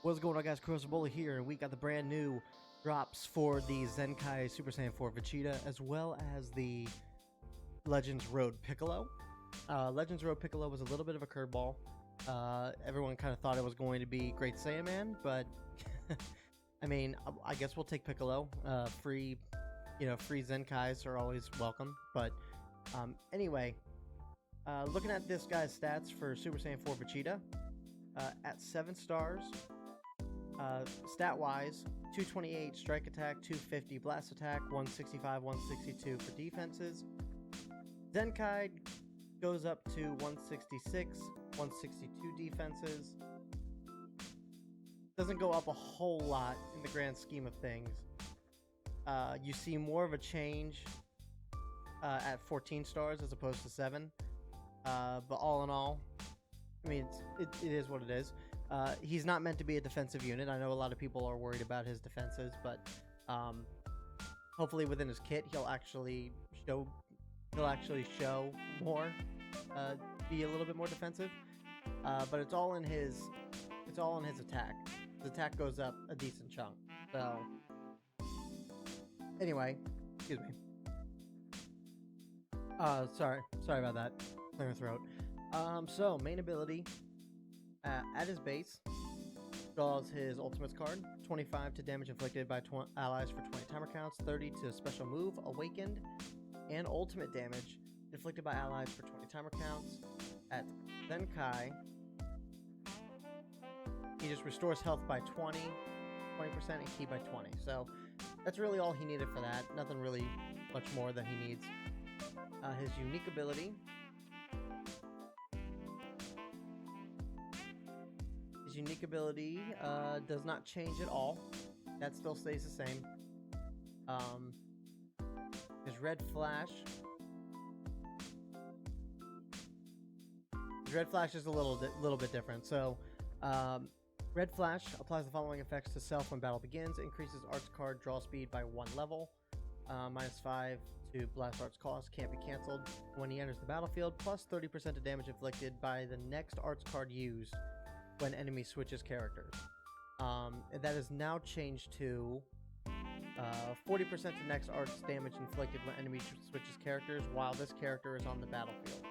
What's going on, guys? Crucible here, and we got the brand new drops for the Zenkai Super Saiyan 4 Vegeta, as well as the Legends Road Piccolo. Legends Road Piccolo was a little bit of a curveball. Everyone kind of thought it was going to be Great Saiyan Man, but I mean, I guess we'll take Piccolo. Free Zenkais are always welcome. But anyway, looking at this guy's stats for Super Saiyan 4 Vegeta, at 7 stars. Stat-wise, 228 strike attack, 250 blast attack, 165, 162 for defenses. Zenkai goes up to 166, 162 defenses. Doesn't go up a whole lot in the grand scheme of things. You see more of a change at 14 stars as opposed to 7. But all in all, I mean, it is what it is. He's not meant to be a defensive unit. I know a lot of people are worried about his defenses, but hopefully within his kit he'll actually show more, be a little bit more defensive. But it's all in his attack. His attack goes up a decent chunk. So anyway, excuse me. Sorry about that. Clear my throat. So main ability. At his base, draws his ultimates card, 25 to damage inflicted by allies for 20 timer counts, 30 to special move, awakened, and ultimate damage inflicted by allies for 20 timer counts. At Zenkai, he just restores health by 20%, and ki by 20. So that's really all he needed for that. Nothing really much more that he needs. His unique ability. Unique ability does not change at all. That still stays the same. His red flash. His red flash is a little bit different. So, red flash applies the following effects to self when battle begins. Increases arts card draw speed by 1 level. -5 to blast arts cost, can't be cancelled when he enters the battlefield. Plus 30% to damage inflicted by the next arts card used when enemy switches characters. That is now changed to 40% to next arts damage inflicted when enemy switches characters while this character is on the battlefield.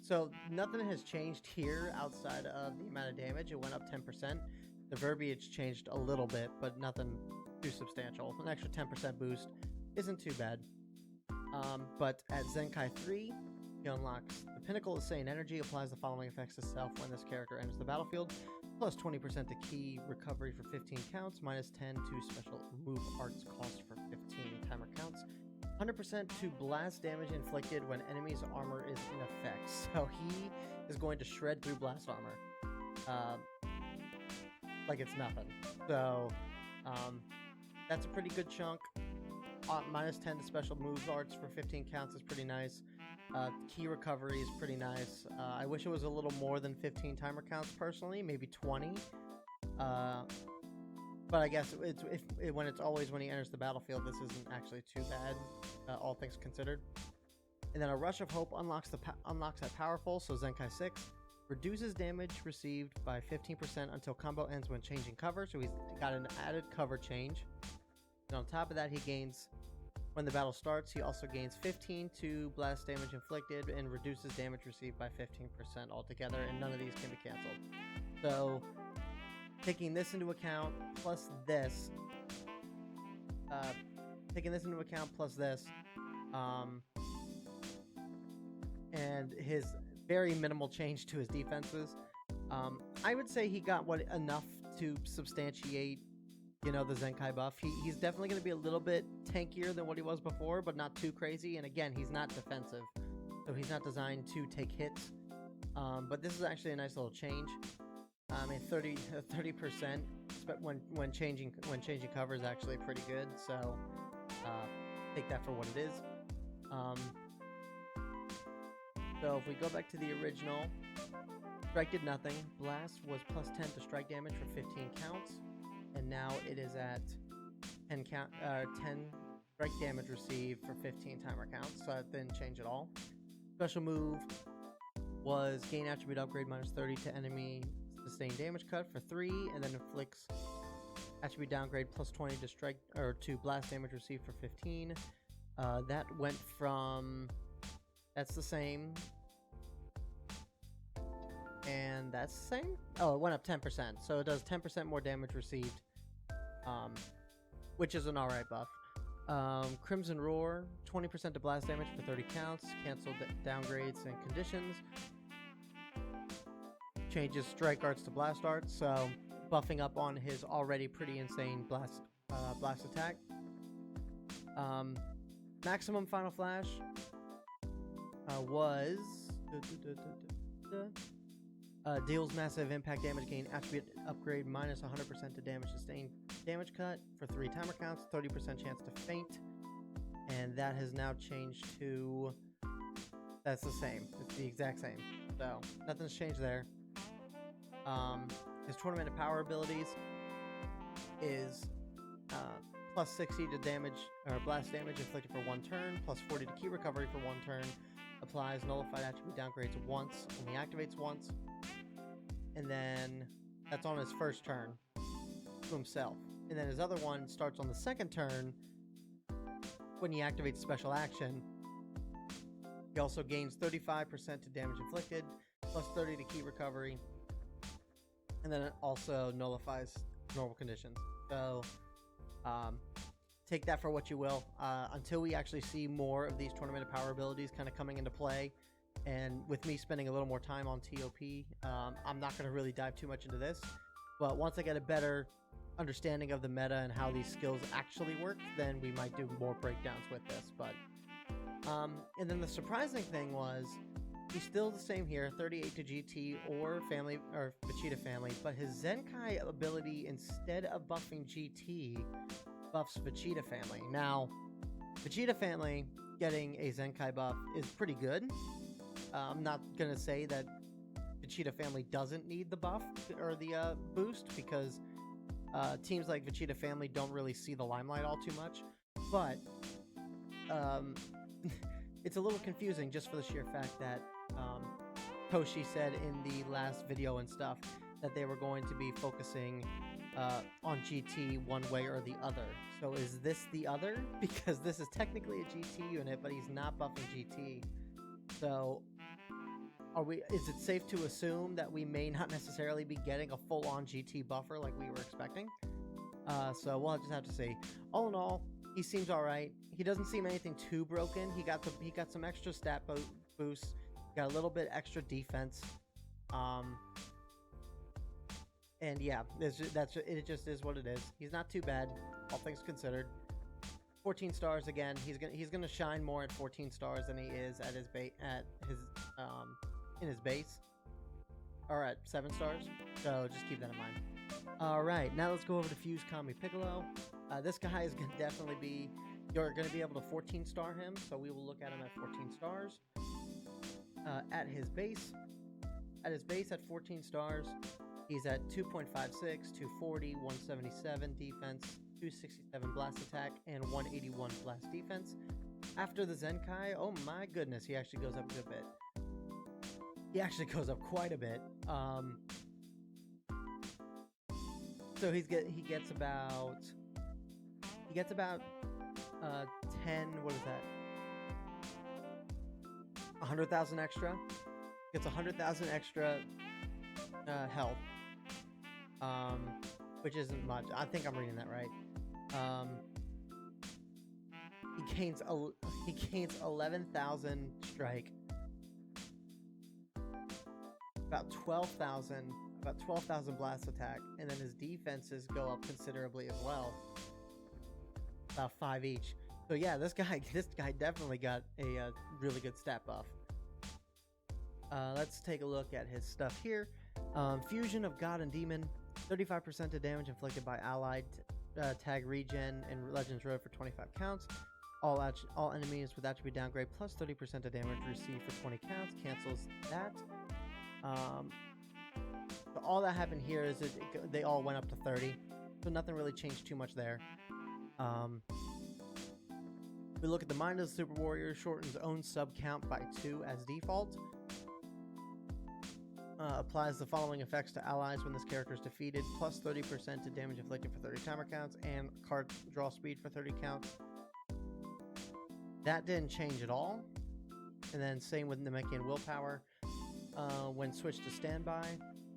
So nothing has changed here outside of the amount of damage. It went up 10%. The verbiage changed a little bit, but nothing too substantial. An extra 10% boost isn't too bad. But at Zenkai 3, he unlocks the Pinnacle of Saiyan Energy, applies the following effects to self when this character enters the battlefield, plus 20% to ki recovery for 15 counts, -10 to special move arts cost for 15 timer counts, 100% to blast damage inflicted when enemy's armor is in effect. So he is going to shred through blast armor like it's nothing. So that's a pretty good chunk. -10 to special move arts for 15 counts is pretty nice. Key recovery is pretty nice. I wish it was a little more than 15 timer counts personally, maybe 20. But I guess when he enters the battlefield, this isn't actually too bad, all things considered. And then a Rush of Hope unlocks at powerful, so Zenkai 6 reduces damage received by 15% until combo ends when changing cover, so he's got an added cover change. And on top of that, he gains, when the battle starts, he also gains 15 to blast damage inflicted and reduces damage received by 15% altogether, and none of these can be canceled. So, taking this into account, plus this, and his very minimal change to his defenses, I would say he got enough to substantiate the Zenkai buff. He's definitely going to be a little bit tankier than what he was before, but not too crazy. And again, he's not defensive, so he's not designed to take hits. But this is actually a nice little change. I mean, 30% when changing cover is actually pretty good. So take that for what it is. So if we go back to the original, strike did nothing. Blast was +10 to strike damage for 15 counts. And now it is at 10 strike damage received for 15 timer counts, so that didn't change at all. Special move was gain attribute upgrade -30 to enemy sustained damage cut for 3, and then inflicts attribute downgrade plus 20 to strike or to blast damage received for 15. That went from, that's the same, and that's the same. Oh, it went up 10%, so it does 10% more damage received, which is an alright buff. Crimson Roar, 20% to blast damage for 30 counts, cancel downgrades and conditions. Changes strike arts to blast arts, so buffing up on his already pretty insane blast attack. Maximum Final Flash was deals massive impact damage, gain attribute upgrade minus 100% to damage sustained damage cut for 3 timer counts, 30% chance to faint, and that has now changed to, that's the same, it's the exact same, so nothing's changed there. His tournament of power abilities is plus 60 to damage or blast damage inflicted for 1 turn, plus 40 to key recovery for 1 turn, applies nullified attribute downgrades once, only activates once, and then that's on his first turn to himself. And then his other one starts on the second turn when he activates special action. He also gains 35% to damage inflicted, plus 30 to key recovery, and then it also nullifies normal conditions. So take that for what you will. Until we actually see more of these tournament of power abilities kind of coming into play, and with me spending a little more time on TOP, I'm not going to really dive too much into this. But once I get a better understanding of the meta and how these skills actually work, then we might do more breakdowns with this. But and then the surprising thing was, he's still the same here, 38 to GT or family or Vegeta family, but his Zenkai ability, instead of buffing GT, buffs Vegeta family. Now, Vegeta family getting a Zenkai buff is pretty good. I'm not gonna say that Vegeta family doesn't need the buff or the boost, because teams like Vegeta family don't really see the limelight all too much, but it's a little confusing just for the sheer fact that Toshi said in the last video and stuff that they were going to be focusing on GT one way or the other. So is this the other? Because this is technically a GT unit, but he's not buffing GT. So is it safe to assume that we may not necessarily be getting a full-on GT buffer like we were expecting? So we'll just have to see. All in all, he seems all right. He doesn't seem anything too broken. He got some extra stat boosts. Got a little bit extra defense. And yeah, it just is what it is. He's not too bad, all things considered. 14 stars again. He's gonna shine more at 14 stars than he is at his in his base. All right, 7 stars. So just keep that in mind. All right, now let's go over to Fuse Kami Piccolo. This guy is gonna definitely be. You're gonna be able to 14 star him, so we will look at him at 14 stars. At his base at 14 stars, he's at 2.56, 240, 177 defense, 267 blast attack, and 181 blast defense. After the Zenkai, oh my goodness, he actually goes up a good bit. He actually goes up quite a bit. So he gets about 10. What is that? 100,000 extra. Gets 100,000 extra health, which isn't much. I think I'm reading that right. He gains 11,000 strike, about 12,000 blast attack, and then his defenses go up considerably as well, about 5 each. So yeah, this guy definitely got a really good stat buff. Let's take a look at his stuff here. Fusion of God and Demon, 35% of damage inflicted by allied tag regen and Legends Road for 25 counts. All enemies with attribute downgrade plus 30% of damage received for 20 counts. Cancels that. So all that happened here is they all went up to 30. So nothing really changed too much there. We look at the Mind of the Super Warrior, shortens own sub count by 2 as default. Applies the following effects to allies when this character is defeated: plus 30% to damage inflicted for 30 timer counts, and card draw speed for 30 counts. That didn't change at all. And then same with Namekian Willpower. When switched to standby,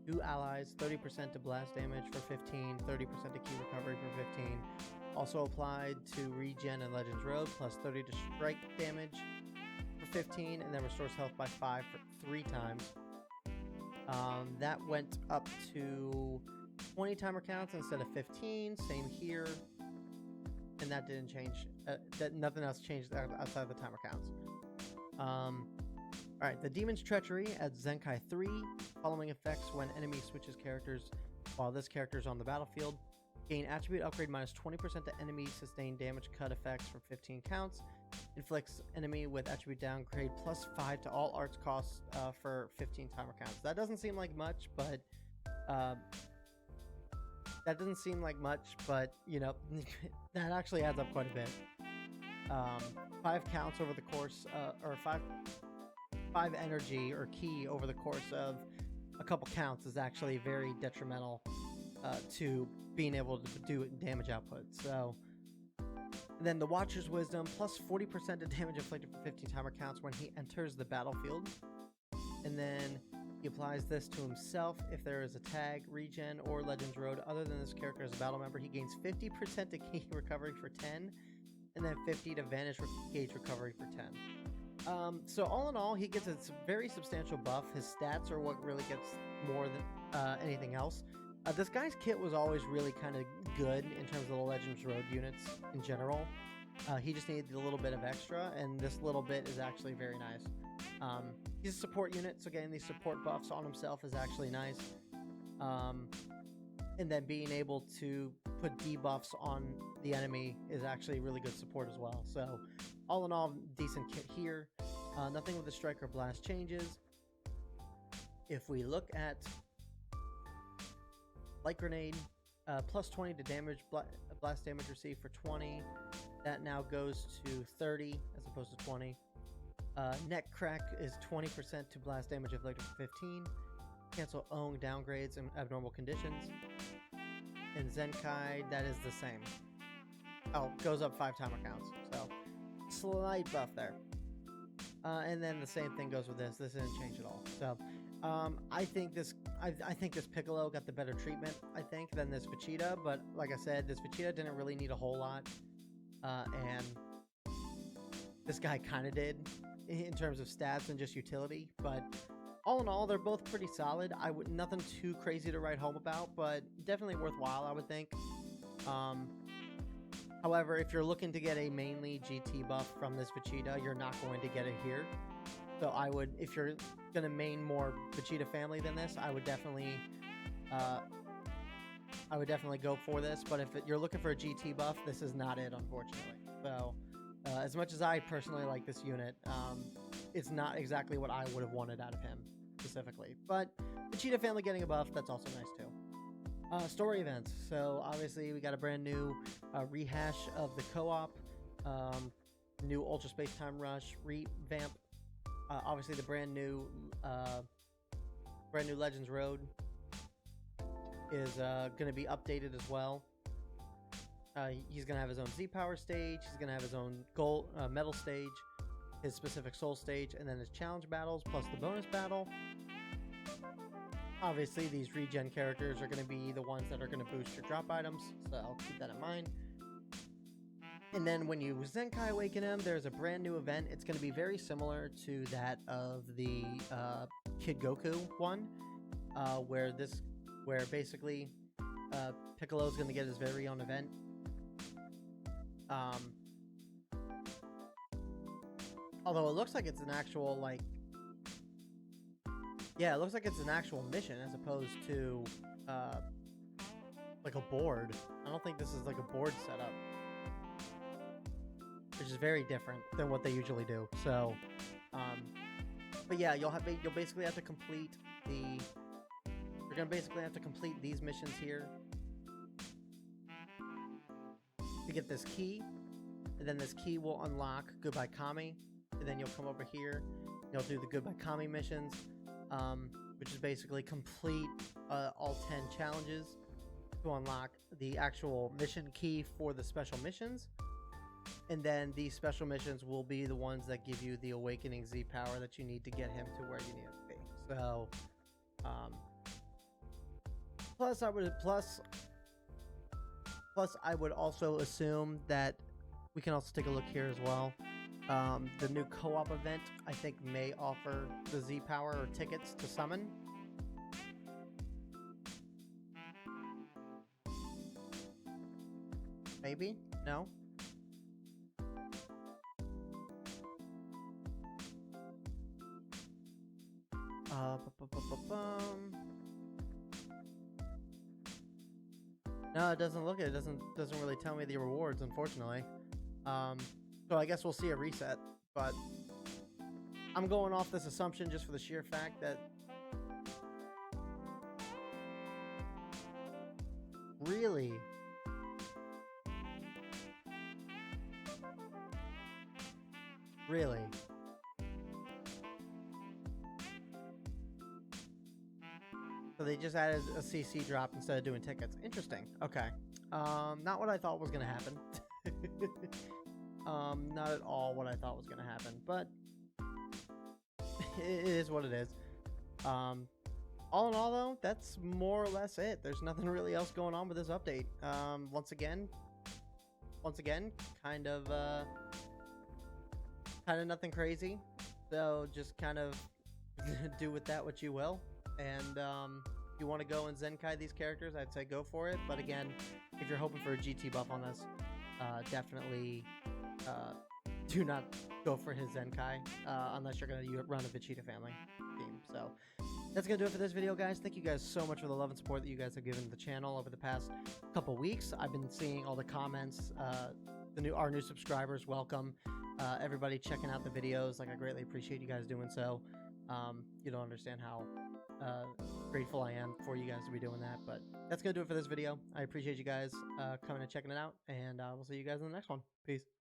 two allies, 30% to blast damage for 15, 30% to key recovery for 15. Also applied to Regen and Legends Road, plus 30 to strike damage for 15, and then restores health by 5 for 3 times. That went up to 20 timer counts instead of 15. Same here. And that didn't change. Nothing else changed outside of the timer counts. Alright, the Demon's Treachery at Zenkai 3. Following effects when enemy switches characters while this character is on the battlefield. Gain attribute upgrade minus 20% to enemy sustained damage cut effects for 15 counts. Inflicts enemy with attribute downgrade plus 5 to all arts costs for 15 timer counts. That doesn't seem like much, but you know, that actually adds up quite a bit. 5 counts over the course, or 5 energy or key over the course of a couple counts is actually very detrimental to being able to do damage output. So then the Watcher's Wisdom, plus 40% to damage inflicted for 15 timer counts when he enters the battlefield. And then he applies this to himself if there is a tag, regen, or Legends Road other than this character as a battle member. He gains 50% to key recovery for 10, and then 50 to vanish gauge recovery for 10. So all in all, he gets a very substantial buff. His stats are what really gets more than anything else. This guy's kit was always really kind of good in terms of the Legends Road units in general. He just needed a little bit of extra, and this little bit is actually very nice. He's a support unit, so getting these support buffs on himself is actually nice. And then being able to put debuffs on the enemy is actually really good support as well. So all in all, decent kit here. Nothing with the Strike or Blast changes. If we look at Light Grenade, plus 20 to damage, blast damage received for 20. That now goes to 30 as opposed to 20. Neck Crack is 20% to blast damage inflicted for 15. Cancel Ong downgrades and abnormal conditions. In Zenkai, that is the same. Oh, goes up 5 timer counts. So, slight buff there. And then the same thing goes with this. This didn't change at all. So, I think this Piccolo got the better treatment, than this Vegeta. But like I said, this Vegeta didn't really need a whole lot. And this guy kind of did in terms of stats and just utility. But all in all, they're both pretty solid. Nothing too crazy to write home about, but definitely worthwhile, I would think. However, if you're looking to get a mainly GT buff from this Vegeta, you're not going to get it here. So if you're going to main more Vegeta family than this, I would definitely go for this. But if you're looking for a GT buff, this is not it, unfortunately. So as much as I personally like this unit, it's not exactly what I would have wanted out of him specifically. But Vegeta family getting a buff, that's also nice too. Story events. So obviously we got a brand new rehash of the co-op, new Ultra Space Time Rush revamp. Obviously the brand new Legends Road is going to be updated as well. He's going to have his own Z-Power stage. He's going to have his own gold metal stage, his specific soul stage, and then his challenge battles plus the bonus battle. Obviously, these regen characters are going to be the ones that are going to boost your drop items, so I'll keep that in mind. And then when you Zenkai Awaken him, there's a brand new event. It's going to be very similar to that of the Kid Goku one, where basically Piccolo is going to get his very own event. Although it looks like it's an actual it looks like it's an actual mission as opposed to like a board. I don't think this is like a board setup, which is very different than what they usually do. So, but yeah, you'll basically have to complete you're gonna basically have to complete these missions here to get this key, and then this key will unlock Goodbye Kami, and then you'll come over here, you'll do the Goodbye Kami missions. which is basically complete all 10 challenges to unlock the actual mission key for the special missions. And then these special missions will be the ones that give you the Awakening Z power that you need to get him to where you need him to be. So, plus I would also assume that we can also take a look here as well. The new co-op event, I think, may offer the Z power or tickets to summon. Maybe? No? No, it doesn't look it. It doesn't really tell me the rewards, unfortunately. So I guess we'll see a reset, but I'm going off this assumption just for the sheer fact that really so they just added a CC drop instead of doing tickets. Interesting. Okay. Not what I thought was gonna happen. Not at all what I thought was gonna happen, but it is what it is. All in all, though, that's more or less it. There's nothing really else going on with this update. Once again, kind of nothing crazy. So just kind of do with that what you will. And if you want to go and Zenkai these characters, I'd say go for it. But again, if you're hoping for a GT buff on this, definitely do not go for his Zenkai unless you're going to run a Vegeta family team. So that's going to do it for this video, guys. Thank you guys so much for the love and support that you guys have given the channel over the past couple weeks. I've been seeing all the comments, our new subscribers, welcome. Everybody checking out the videos. Like, I greatly appreciate you guys doing so. You don't understand how grateful I am for you guys to be doing that. But that's going to do it for this video. I appreciate you guys coming and checking it out. And we'll see you guys in the next one. Peace.